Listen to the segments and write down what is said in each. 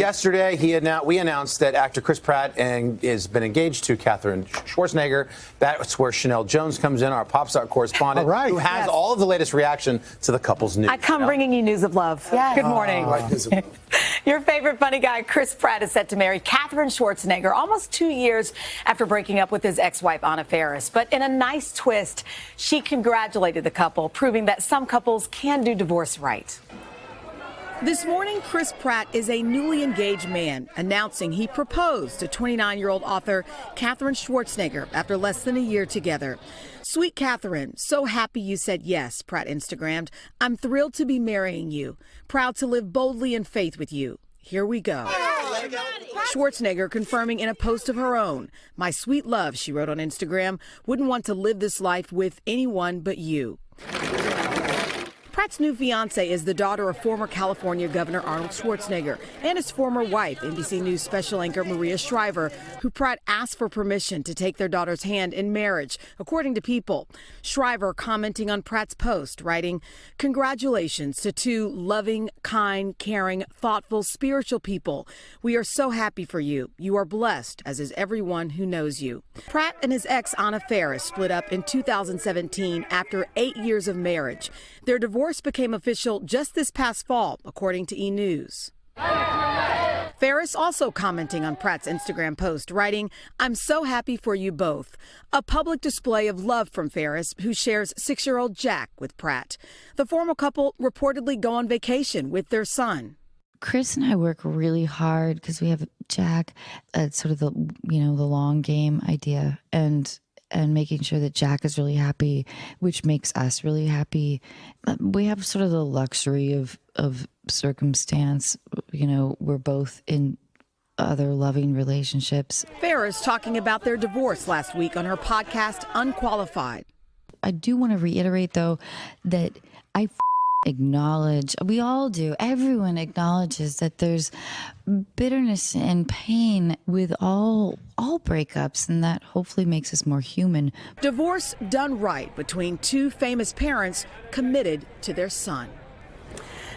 yesterday, we announced that actor Chris Pratt has been engaged to Katherine Schwarzenegger. That's where Sheinelle Jones comes in, our pop star correspondent, who has all of the latest reaction to the couple's news. I come bringing you news of love. Yes. Good morning. Your favorite funny guy, Chris Pratt, is set to marry Katherine Schwarzenegger almost 2 years after breaking up with his ex-wife, Faris. But in a nice twist, she congratulated the couple, proving that some couples can do divorce right. This morning, Chris Pratt is a newly engaged man, announcing he proposed to 29-year-old author Katherine Schwarzenegger after less than a year together. Sweet Katherine, so happy you said yes, Pratt Instagrammed. I'm thrilled to be marrying you. Proud to live boldly in faith with you. Here we go. Schwarzenegger confirming in a post of her own. My sweet love, she wrote on Instagram, wouldn't want to live this life with anyone but you. Pratt's new fiancée is the daughter of former California Governor Arnold Schwarzenegger and his former wife, NBC News special anchor Maria Shriver, who Pratt asked for permission to take their daughter's hand in marriage, according to People. Shriver commenting on Pratt's post, writing, "Congratulations to two loving, kind, caring, thoughtful, spiritual people. We are so happy for you. You are blessed, as is everyone who knows you." Pratt and his ex, Faris, split up in 2017 after 8 years of marriage. Their divorce became official just this past fall, according to E! News. Faris also commenting on Pratt's Instagram post, writing, "I'm so happy for you both." A public display of love from Faris, who shares 6-year-old Jack with Pratt. The former couple reportedly go on vacation with their son. Chris and I work really hard because we have Jack at sort of the long game idea and making sure that Jack is really happy, which makes us really happy. We have sort of the luxury of circumstance. We're both in other loving relationships. Faris talking about their divorce last week on her podcast, Unqualified. I do want to reiterate, though, that I acknowledge, we all do, everyone acknowledges that there's bitterness and pain with all breakups, and that hopefully makes us more human. Divorce done right between two famous parents committed to their son.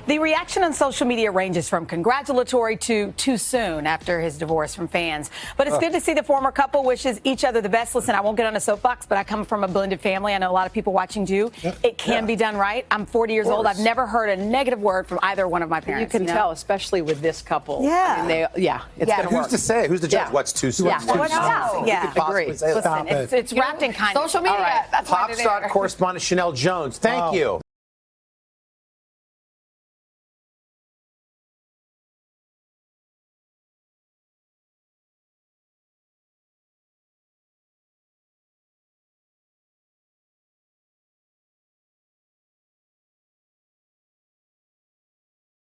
The reaction on social media ranges from congratulatory to too soon after his divorce from fans. But it's good to see the former couple wishes each other the best. Listen, I won't get on a soapbox, but I come from a blended family. I know a lot of people watching do. It can be done right. I'm 40 years old. I've never heard a negative word from either one of my parents. You can tell, especially with this couple. Yeah. I mean, it's going to work. Who's to say? Who's the judge? What's too soon? Agree. Listen, it's wrapped in kindness. Social media. All right. That's Pop star correspondent Sheinelle Jones. Thank you.